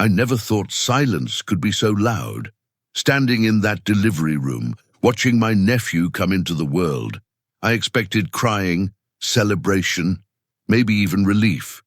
I never thought silence could be so loud. Standing in that delivery room, watching my nephew come into the world, I expected crying, celebration, maybe even relief.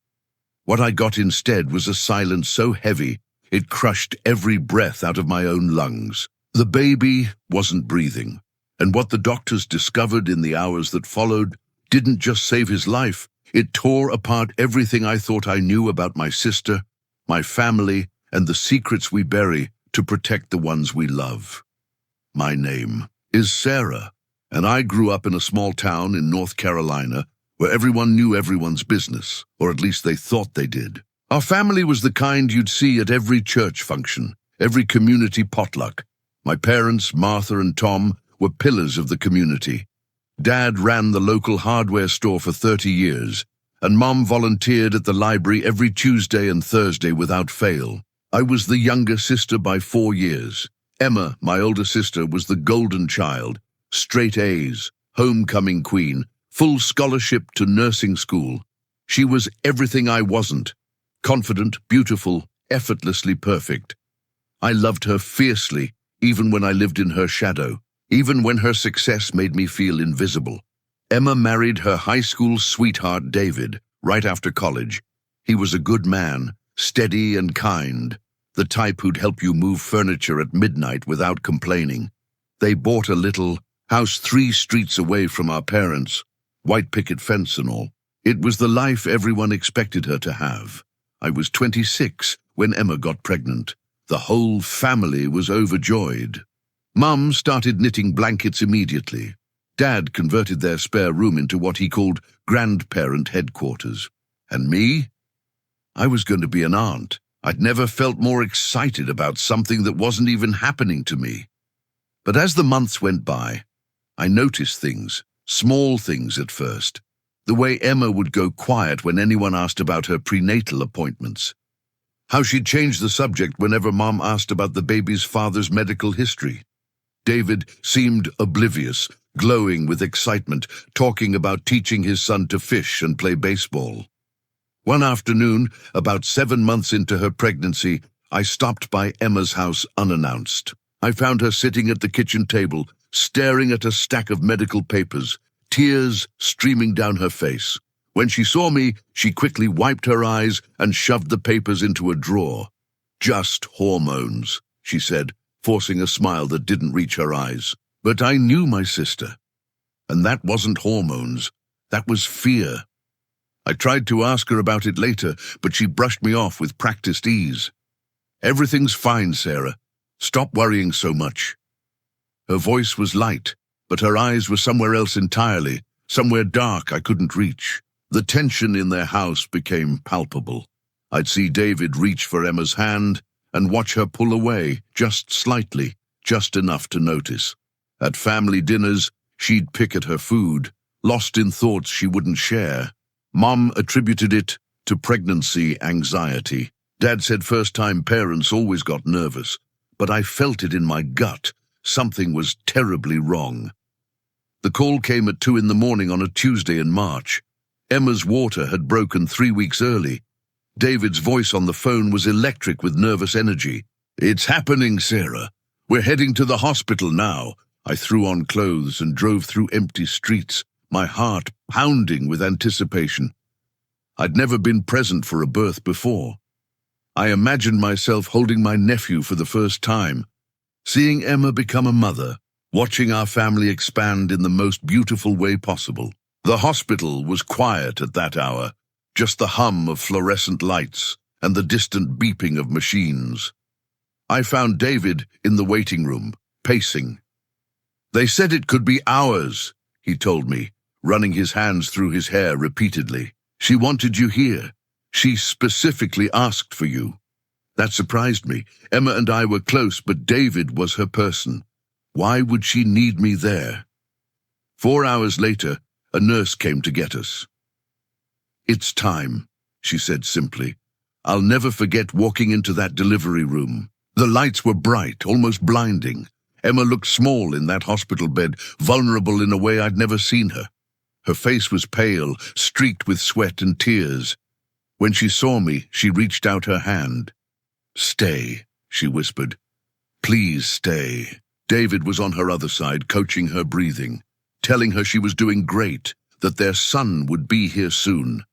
What I got instead was a silence so heavy, it crushed every breath out of my own lungs. The baby wasn't breathing, and what the doctors discovered in the hours that followed didn't just save his life, it tore apart everything I thought I knew about my sister, my family, and the secrets we bury to protect the ones we love. My name is Sarah, and I grew up in a small town in North Carolina where everyone knew everyone's business, or at least they thought they did. Our family was the kind you'd see at every church function, every community potluck. My parents, Martha and Tom, were pillars of the community. Dad ran the local hardware store for 30 years, and Mom volunteered at the library every Tuesday and Thursday without fail. I was the younger sister by 4 years. Emma, my older sister, was the golden child, straight A's, homecoming queen, full scholarship to nursing school. She was everything I wasn't, confident, beautiful, effortlessly perfect. I loved her fiercely, even when I lived in her shadow, even when her success made me feel invisible. Emma married her high school sweetheart David right after college. He was a good man, steady and kind, the type who'd help you move furniture at midnight without complaining. They bought a little house 3 streets away from our parents, white picket fence and all. It was the life everyone expected her to have. I was 26 when Emma got pregnant. The whole family was overjoyed. Mum started knitting blankets immediately. Dad converted their spare room into what he called grandparent headquarters. And me? I was going to be an aunt. I'd never felt more excited about something that wasn't even happening to me. But as the months went by, I noticed things, small things at first. The way Emma would go quiet when anyone asked about her prenatal appointments. How she'd change the subject whenever Mom asked about the baby's father's medical history. David seemed oblivious, glowing with excitement, talking about teaching his son to fish and play baseball. One afternoon, about 7 months into her pregnancy, I stopped by Emma's house unannounced. I found her sitting at the kitchen table, staring at a stack of medical papers, tears streaming down her face. When she saw me, she quickly wiped her eyes and shoved the papers into a drawer. "Just hormones," she said, forcing a smile that didn't reach her eyes. But I knew my sister. And that wasn't hormones. That was fear. I tried to ask her about it later, but she brushed me off with practiced ease. "Everything's fine, Sarah. Stop worrying so much." Her voice was light, but her eyes were somewhere else entirely, somewhere dark I couldn't reach. The tension in their house became palpable. I'd see David reach for Emma's hand and watch her pull away, just slightly, just enough to notice. At family dinners, she'd pick at her food, lost in thoughts she wouldn't share. Mom attributed it to pregnancy anxiety. Dad said first-time parents always got nervous, but I felt it in my gut. Something was terribly wrong. The call came at 2 in the morning on a Tuesday in March. Emma's water had broken 3 weeks early. David's voice on the phone was electric with nervous energy. "It's happening, Sarah. We're heading to the hospital now." I threw on clothes and drove through empty streets, my heart pounding with anticipation. I'd never been present for a birth before. I imagined myself holding my nephew for the first time, seeing Emma become a mother, watching our family expand in the most beautiful way possible. The hospital was quiet at that hour, just the hum of fluorescent lights and the distant beeping of machines. I found David in the waiting room, pacing. "They said it could be hours," he told me, running his hands through his hair repeatedly. "She wanted you here. She specifically asked for you." That surprised me. Emma and I were close, but David was her person. Why would she need me there? 4 hours later, a nurse came to get us. "It's time," she said simply. I'll never forget walking into that delivery room. The lights were bright, almost blinding. Emma looked small in that hospital bed, vulnerable in a way I'd never seen her. Her face was pale, streaked with sweat and tears. When she saw me, she reached out her hand. "Stay," she whispered. "Please stay." David was on her other side, coaching her breathing, telling her she was doing great, that their son would be here soon.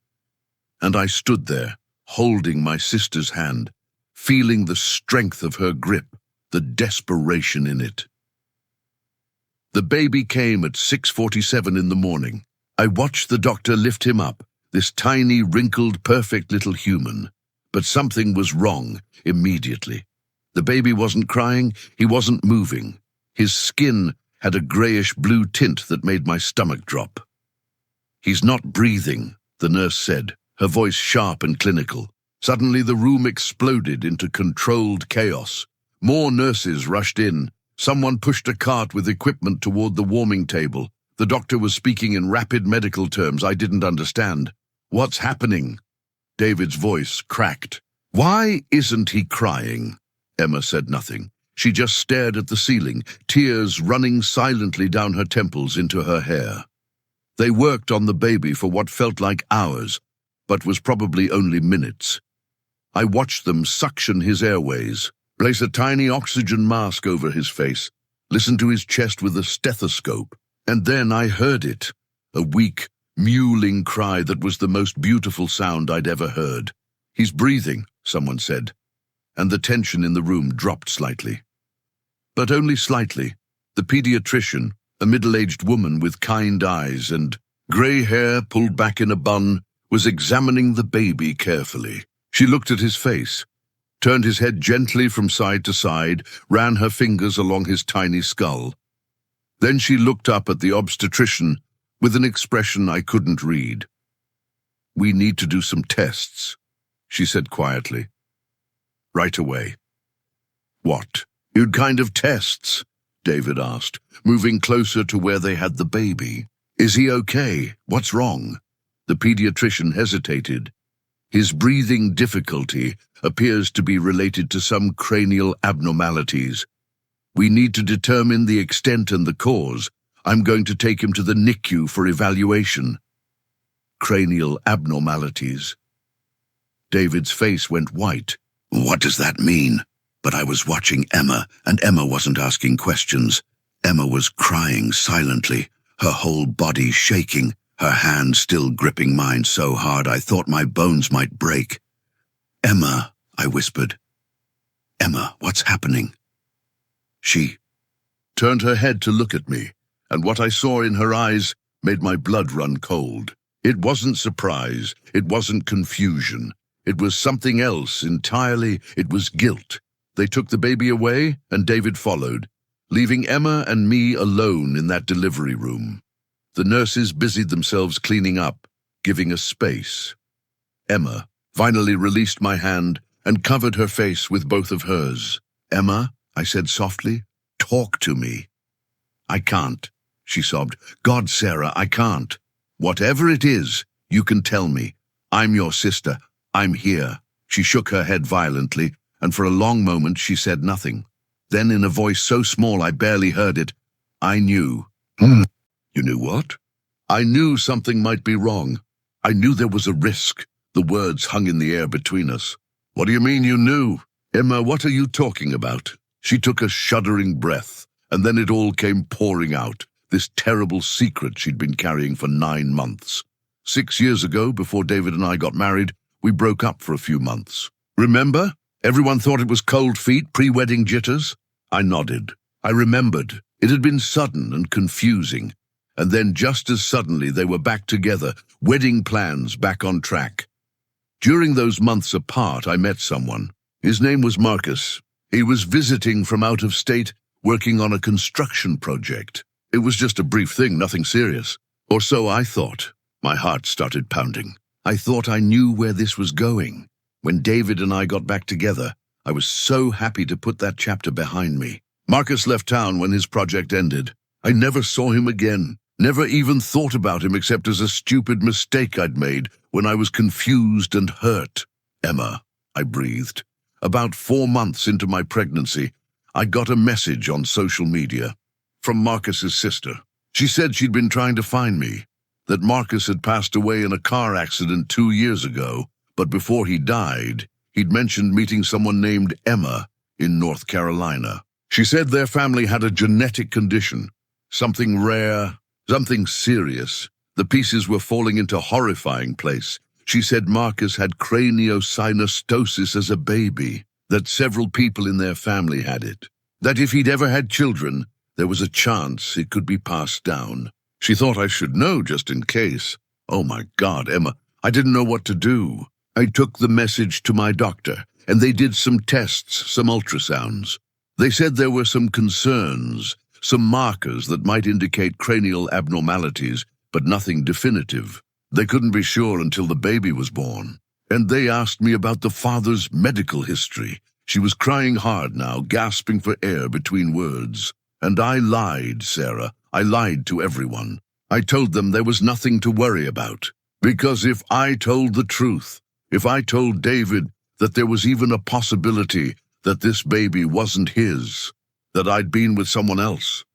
And I stood there, holding my sister's hand, feeling the strength of her grip, the desperation in it. The baby came at 6:47 in the morning. I watched the doctor lift him up, this tiny, wrinkled, perfect little human. But something was wrong immediately. The baby wasn't crying, he wasn't moving. His skin had a grayish-blue tint that made my stomach drop. "He's not breathing," the nurse said, her voice sharp and clinical. Suddenly the room exploded into controlled chaos. More nurses rushed in. Someone pushed a cart with equipment toward the warming table. The doctor was speaking in rapid medical terms I didn't understand. "What's happening?" David's voice cracked. "Why isn't he crying?" Emma said nothing. She just stared at the ceiling, tears running silently down her temples into her hair. They worked on the baby for what felt like hours, but was probably only minutes. I watched them suction his airways, place a tiny oxygen mask over his face, listen to his chest with a stethoscope, and then I heard it, a weak, mewling cry that was the most beautiful sound I'd ever heard. "He's breathing," someone said, and the tension in the room dropped slightly. But only slightly. The pediatrician, a middle-aged woman with kind eyes and grey hair pulled back in a bun, was examining the baby carefully. She looked at his face, turned his head gently from side to side, ran her fingers along his tiny skull. Then she looked up at the obstetrician with an expression I couldn't read. "We need to do some tests," she said quietly. "Right away." "What kind of tests?" David asked, moving closer to where they had the baby. "Is he okay? What's wrong?" The pediatrician hesitated. "His breathing difficulty appears to be related to some cranial abnormalities. We need to determine the extent and the cause. I'm going to take him to the NICU for evaluation." Cranial abnormalities. David's face went white. "What does that mean?" But I was watching Emma, and Emma wasn't asking questions. Emma was crying silently, her whole body shaking, her hand still gripping mine so hard I thought my bones might break. "Emma," I whispered. "Emma, what's happening?" She turned her head to look at me, and what I saw in her eyes made my blood run cold. It wasn't surprise, it wasn't confusion. It was something else entirely. It was guilt. They took the baby away, and David followed, leaving Emma and me alone in that delivery room. The nurses busied themselves cleaning up, giving us space. Emma finally released my hand and covered her face with both of hers. "Emma," I said softly, "talk to me." "I can't," she sobbed. "God, Sarah, I can't." "Whatever it is, you can tell me. I'm your sister. I'm here." She shook her head violently, and for a long moment she said nothing. Then, in a voice so small I barely heard it, "I knew." "You knew what?" "I knew something might be wrong. I knew there was a risk." The words hung in the air between us. "What do you mean you knew? Emma, what are you talking about?" She took a shuddering breath, and then it all came pouring out, this terrible secret she'd been carrying for 9 months. 6 years ago, before David and I got married, we broke up for a few months. "Remember? Everyone thought it was cold feet, pre-wedding jitters." I nodded. I remembered. It had been sudden and confusing. And then just as suddenly they were back together, wedding plans back on track. During those months apart, I met someone. His name was Marcus. He was visiting from out of state, working on a construction project. It was just a brief thing, nothing serious. Or so I thought. My heart started pounding. I thought I knew where this was going. When David and I got back together, I was so happy to put that chapter behind me. Marcus left town when his project ended. I never saw him again, never even thought about him except as a stupid mistake I'd made when I was confused and hurt. "Emma," I breathed. About 4 months into my pregnancy, I got a message on social media from Marcus's sister. She said she'd been trying to find me, that Marcus had passed away in a car accident 2 years ago, but before he died, He'd mentioned meeting someone named Emma in North Carolina. She said their family had a genetic condition, something rare, something serious. The pieces were falling into horrifying place. She said Marcus had craniosynostosis as a baby, that several people in their family had it, that if he'd ever had children, there was a chance it could be passed down. She thought I should know just in case. Oh my God, Emma, I didn't know what to do. I took the message to my doctor, and they did some tests, some ultrasounds. They said there were some concerns, some markers that might indicate cranial abnormalities, but nothing definitive. They couldn't be sure until the baby was born. And they asked me about the father's medical history. She was crying hard now, gasping for air between words. And I lied, Sarah. I lied to everyone. I told them there was nothing to worry about. Because if I told the truth, if I told David that there was even a possibility that this baby wasn't his, that I'd been with someone else,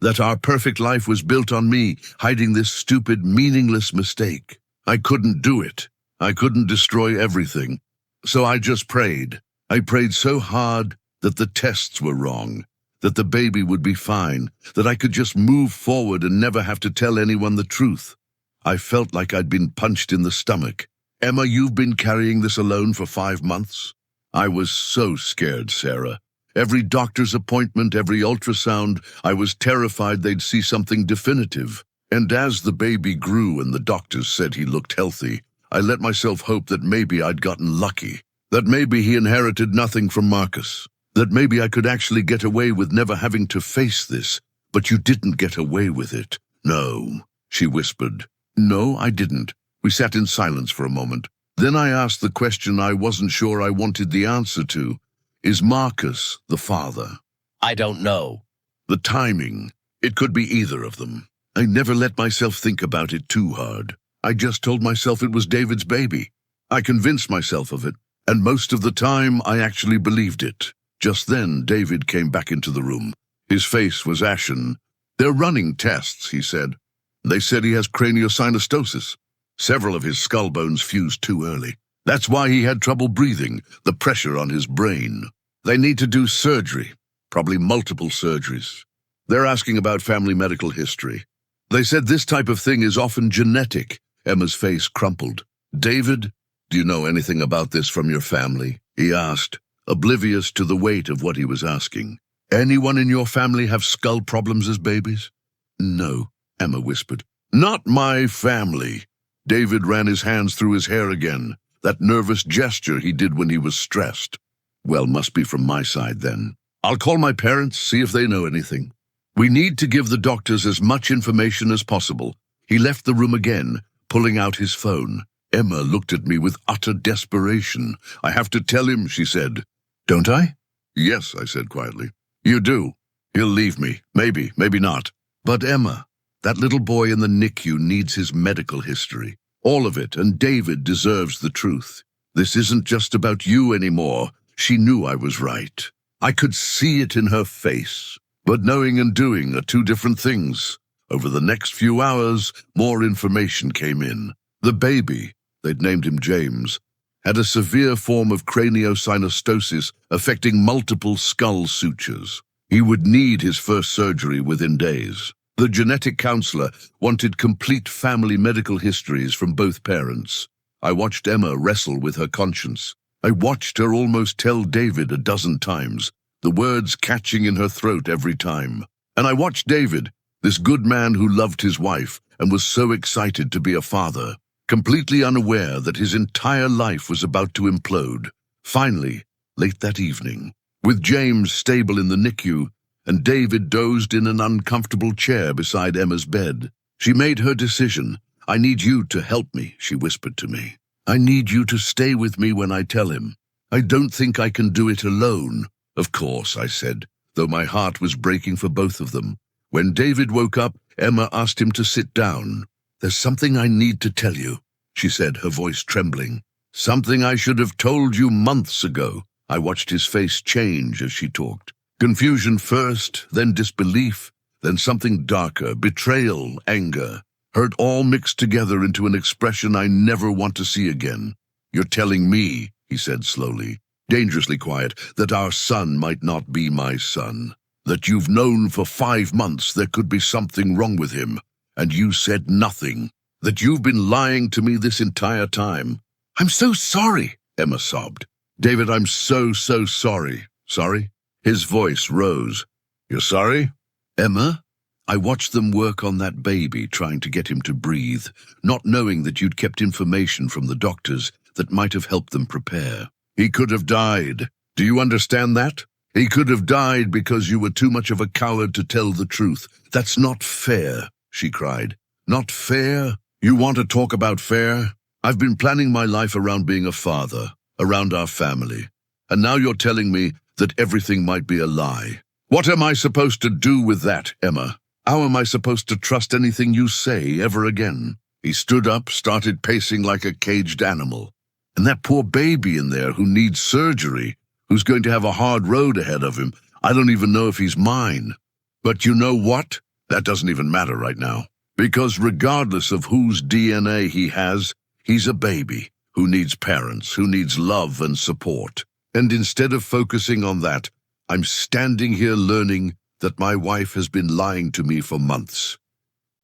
that our perfect life was built on me hiding this stupid, meaningless mistake, I couldn't do it. I couldn't destroy everything. So I just prayed. I prayed so hard that the tests were wrong, that the baby would be fine, that I could just move forward and never have to tell anyone the truth. I felt like I'd been punched in the stomach. Emma, you've been carrying this alone for 5 months? I was so scared, Sarah. Every doctor's appointment, every ultrasound, I was terrified they'd see something definitive. And as the baby grew and the doctors said he looked healthy, I let myself hope that maybe I'd gotten lucky, that maybe he inherited nothing from Marcus, that maybe I could actually get away with never having to face this. But you didn't get away with it. No, she whispered. No, I didn't. We sat in silence for a moment. Then I asked the question I wasn't sure I wanted the answer to. Is Marcus the father? I don't know. The timing. It could be either of them. I never let myself think about it too hard. I just told myself it was David's baby. I convinced myself of it, and most of the time I actually believed it. Just then, David came back into the room. His face was ashen. They're running tests, he said. They said he has craniosynostosis. Several of his skull bones fused too early. That's why he had trouble breathing, the pressure on his brain. They need to do surgery, probably multiple surgeries. They're asking about family medical history. They said this type of thing is often genetic. Emma's face crumpled. David, do you know anything about this from your family? He asked, oblivious to the weight of what he was asking. Anyone in your family have skull problems as babies? No, Emma whispered. Not my family. David ran his hands through his hair again, that nervous gesture he did when he was stressed. Well, must be from my side then. I'll call my parents, see if they know anything. We need to give the doctors as much information as possible. He left the room again, pulling out his phone. Emma looked at me with utter desperation. I have to tell him, she said. Don't I? Yes, I said quietly. You do. He'll leave me. Maybe, maybe not. But Emma, that little boy in the NICU needs his medical history. All of it, and David deserves the truth. This isn't just about you anymore. She knew I was right. I could see it in her face. But knowing and doing are two different things. Over the next few hours, more information came in. The baby, they'd named him James, had a severe form of craniosynostosis affecting multiple skull sutures. He would need his first surgery within days. The genetic counselor wanted complete family medical histories from both parents. I watched Emma wrestle with her conscience. I watched her almost tell David a dozen times, the words catching in her throat every time. And I watched David, this good man who loved his wife and was so excited to be a father, completely unaware that his entire life was about to implode. Finally, late that evening, with James stable in the NICU and David dozed in an uncomfortable chair beside Emma's bed, she made her decision. I need you to help me, she whispered to me. I need you to stay with me when I tell him. I don't think I can do it alone. Of course, I said, though my heart was breaking for both of them. When David woke up, Emma asked him to sit down. There's something I need to tell you, she said, her voice trembling. Something I should have told you months ago. I watched his face change as she talked. Confusion first, then disbelief, then something darker, betrayal, anger. Hurt all mixed together into an expression I never want to see again. You're telling me, he said slowly, dangerously quiet, that our son might not be my son. That you've known for 5 months there could be something wrong with him, and you said nothing. That you've been lying to me this entire time. I'm so sorry, Emma sobbed. David, I'm so sorry. Sorry? His voice rose. You're sorry? Emma? I watched them work on that baby, trying to get him to breathe, not knowing that you'd kept information from the doctors that might have helped them prepare. He could have died. Do you understand that? He could have died because you were too much of a coward to tell the truth. That's not fair, she cried. Not fair? You want to talk about fair? I've been planning my life around being a father, around our family. And now you're telling me that everything might be a lie. What am I supposed to do with that, Emma? How am I supposed to trust anything you say ever again? He stood up, started pacing like a caged animal. And that poor baby in there who needs surgery, who's going to have a hard road ahead of him. I don't even know if he's mine. But you know what? That doesn't even matter right now. Because regardless of whose DNA he has, he's a baby who needs parents, who needs love and support. And instead of focusing on that, I'm standing here learning that my wife has been lying to me for months.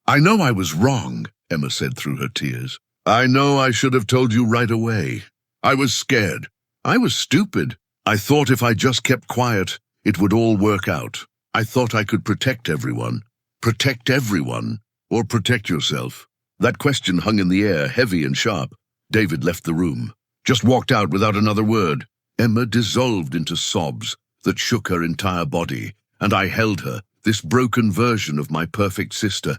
I know I was wrong, Emma said through her tears. I know I should have told you right away. I was scared. I was stupid. I thought if I just kept quiet, it would all work out. I thought I could protect everyone. Protect everyone, or protect yourself. That question hung in the air, heavy and sharp. David left the room, just walked out without another word. Emma dissolved into sobs that shook her entire body, and I held her, this broken version of my perfect sister,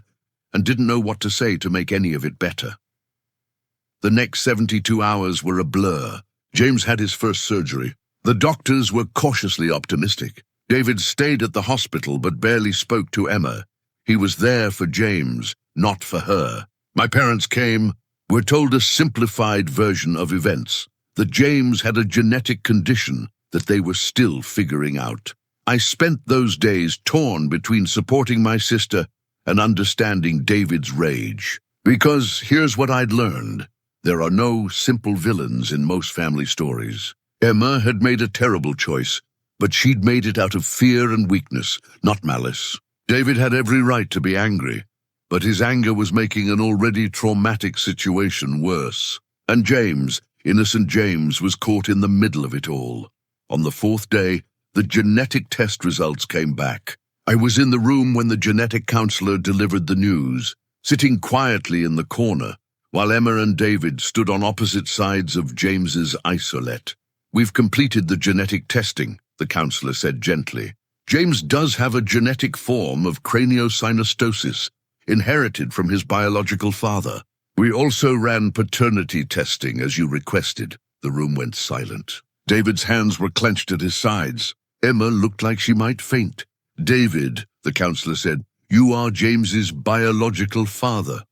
and didn't know what to say to make any of it better. The next 72 hours were a blur. James had his first surgery. The doctors were cautiously optimistic. David stayed at the hospital but barely spoke to Emma. He was there for James, not for her. My parents came. We're told a simplified version of events, that James had a genetic condition that they were still figuring out. I spent those days torn between supporting my sister and understanding David's rage. Because here's what I'd learned. There are no simple villains in most family stories. Emma had made a terrible choice, but she'd made it out of fear and weakness, not malice. David had every right to be angry, but his anger was making an already traumatic situation worse. And James, innocent James, was caught in the middle of it all. On the 4th day, the genetic test results came back. I was in the room when the genetic counselor delivered the news, sitting quietly in the corner, while Emma and David stood on opposite sides of James's isolette. We've completed the genetic testing, the counselor said gently. James does have a genetic form of craniosynostosis, inherited from his biological father. We also ran paternity testing as you requested. The room went silent. David's hands were clenched at his sides. Emma looked like she might faint. David, the counselor said, you are James's biological father.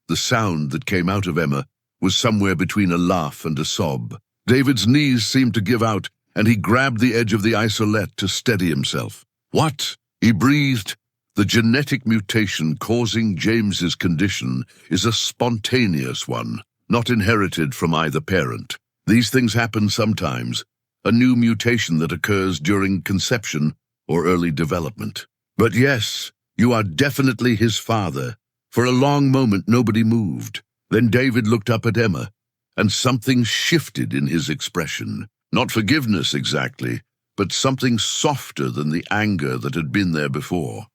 The sound that came out of Emma was somewhere between a laugh and a sob. David's knees seemed to give out, and he grabbed the edge of the isolette to steady himself. What? He breathed. The genetic mutation causing James's condition is a spontaneous one, not inherited from either parent. These things happen sometimes, a new mutation that occurs during conception or early development. But yes, you are definitely his father. For a long moment, nobody moved. Then David looked up at Emma, and something shifted in his expression. Not forgiveness exactly, but something softer than the anger that had been there before.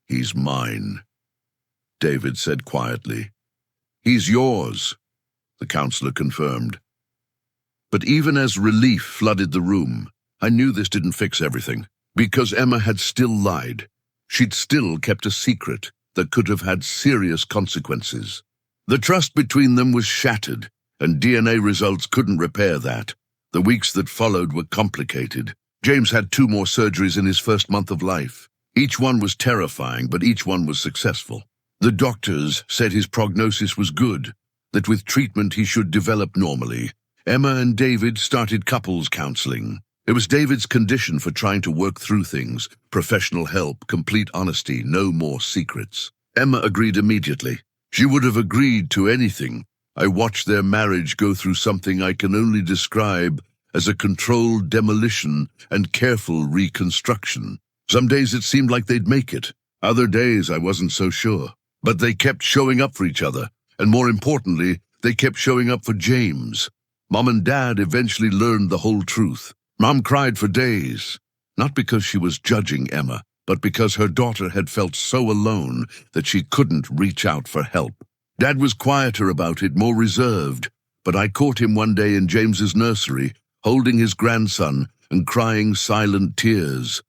He's mine, David said quietly. He's yours, the counselor confirmed. But even as relief flooded the room, I knew this didn't fix everything, because Emma had still lied. She'd still kept a secret that could have had serious consequences. The trust between them was shattered, and DNA results couldn't repair that. The weeks that followed were complicated. James had 2 more surgeries in his first month of life. Each one was terrifying, but each one was successful. The doctors said his prognosis was good, that with treatment he should develop normally. Emma and David started couples counseling. It was David's condition for trying to work through things, professional help, complete honesty, no more secrets. Emma agreed immediately. She would have agreed to anything, I watched their marriage go through something I can only describe as a controlled demolition and careful reconstruction. Some days it seemed like they'd make it. Other days I wasn't so sure. But they kept showing up for each other, and more importantly, they kept showing up for James. Mom and Dad eventually learned the whole truth. Mom cried for days, not because she was judging Emma, but because her daughter had felt so alone that she couldn't reach out for help. Dad was quieter about it, more reserved, but I caught him one day in James's nursery, holding his grandson and crying silent tears.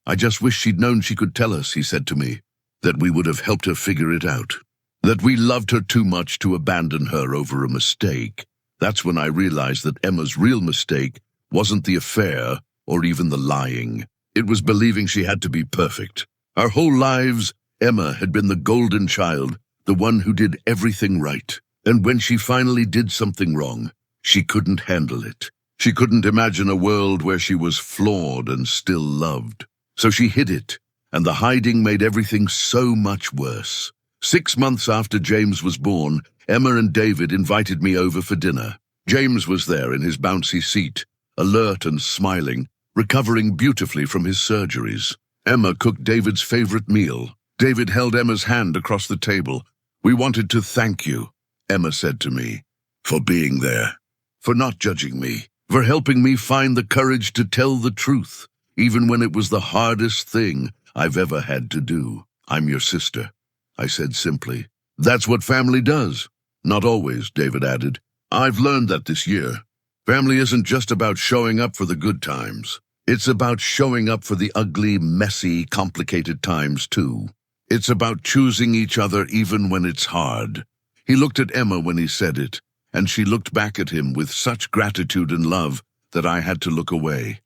"I just wish she'd known she could tell us," he said to me, "that we would have helped her figure it out, that we loved her too much to abandon her over a mistake." That's when I realized that Emma's real mistake wasn't the affair or even the lying. It was believing she had to be perfect. Our whole lives, Emma had been the golden child, the one who did everything right. And when she finally did something wrong, she couldn't handle it. She couldn't imagine a world where she was flawed and still loved. So she hid it, and the hiding made everything so much worse. 6 months after James was born, Emma and David invited me over for dinner. James was there in his bouncy seat, alert and smiling, recovering beautifully from his surgeries. Emma cooked David's favorite meal. David held Emma's hand across the table. "We wanted to thank you," Emma said to me, "for being there, for not judging me, for helping me find the courage to tell the truth, even when it was the hardest thing I've ever had to do. I'm your sister," I said simply. "That's what family does." "Not always," David added. "I've learned that this year. Family isn't just about showing up for the good times. It's about showing up for the ugly, messy, complicated times too. It's about choosing each other even when it's hard." He looked at Emma when he said it, and she looked back at him with such gratitude and love that I had to look away.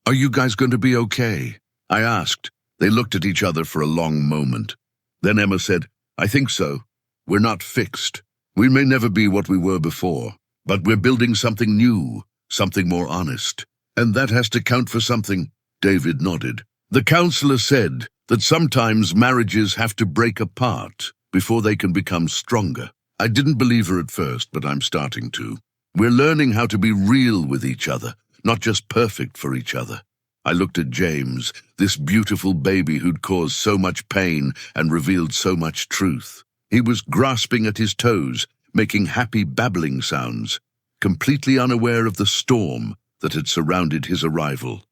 "Are you guys going to be okay?" I asked. They looked at each other for a long moment. Then Emma said, "I think so. We're not fixed. We may never be what we were before, but we're building something new, something more honest. And that has to count for something." David nodded. "The counselor said that sometimes marriages have to break apart before they can become stronger." I didn't believe her at first, but I'm starting to. We're learning how to be real with each other, not just perfect for each other. I looked at James, this beautiful baby who'd caused so much pain and revealed so much truth. He was grasping at his toes, making happy babbling sounds, completely unaware of the storm that had surrounded his arrival.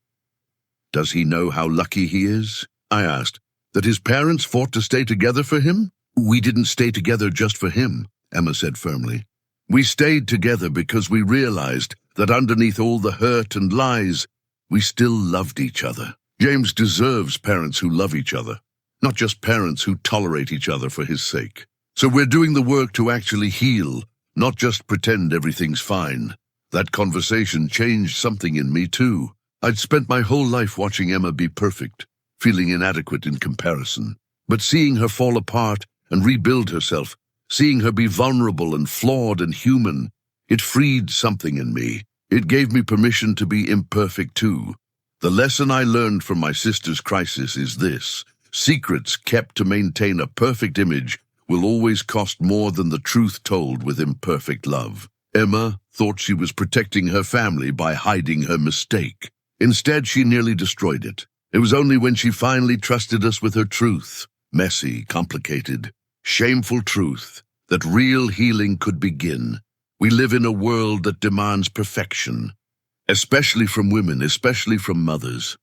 "Does he know how lucky he is?" I asked. "That his parents fought to stay together for him?" "We didn't stay together just for him," Emma said firmly. "We stayed together because we realized that underneath all the hurt and lies, we still loved each other. James deserves parents who love each other, not just parents who tolerate each other for his sake. So we're doing the work to actually heal, not just pretend everything's fine." That conversation changed something in me too. I'd spent my whole life watching Emma be perfect, feeling inadequate in comparison. But seeing her fall apart and rebuild herself, seeing her be vulnerable and flawed and human, it freed something in me. It gave me permission to be imperfect too. The lesson I learned from my sister's crisis is this: secrets kept to maintain a perfect image will always cost more than the truth told with imperfect love. Emma thought she was protecting her family by hiding her mistake. Instead, she nearly destroyed it. It was only when she finally trusted us with her truth, messy, complicated, shameful truth, that real healing could begin. We live in a world that demands perfection, especially from women, especially from mothers.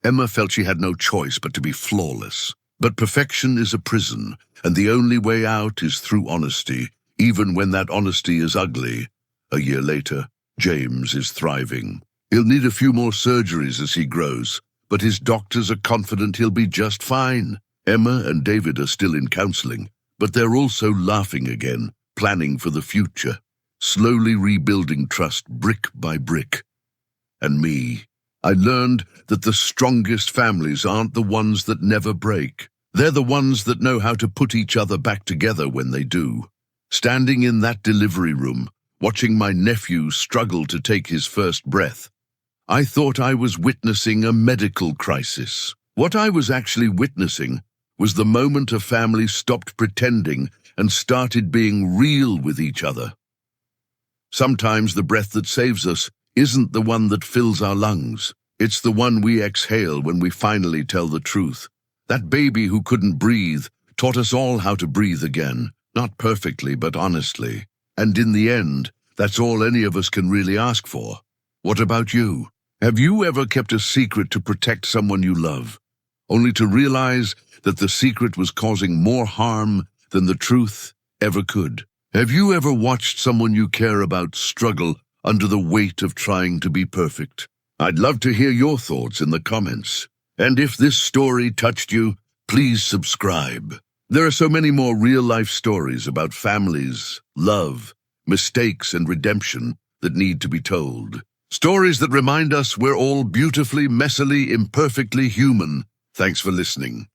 Emma felt she had no choice but to be flawless. But perfection is a prison, and the only way out is through honesty, even when that honesty is ugly. A year later, James is thriving. He'll need a few more surgeries as he grows, but his doctors are confident he'll be just fine. Emma and David are still in counseling, but they're also laughing again, planning for the future, slowly rebuilding trust brick by brick. And me, I learned that the strongest families aren't the ones that never break. They're the ones that know how to put each other back together when they do. Standing in that delivery room, watching my nephew struggle to take his first breath, I thought I was witnessing a medical crisis. What I was actually witnessing was the moment a family stopped pretending and started being real with each other. Sometimes the breath that saves us isn't the one that fills our lungs. It's the one we exhale when we finally tell the truth. That baby who couldn't breathe taught us all how to breathe again, not perfectly, but honestly. And in the end, that's all any of us can really ask for. What about you? Have you ever kept a secret to protect someone you love, only to realize that the secret was causing more harm than the truth ever could? Have you ever watched someone you care about struggle under the weight of trying to be perfect? I'd love to hear your thoughts in the comments. And if this story touched you, please subscribe. There are so many more real-life stories about families, love, mistakes, and redemption that need to be told. Stories that remind us we're all beautifully, messily, imperfectly human. Thanks for listening.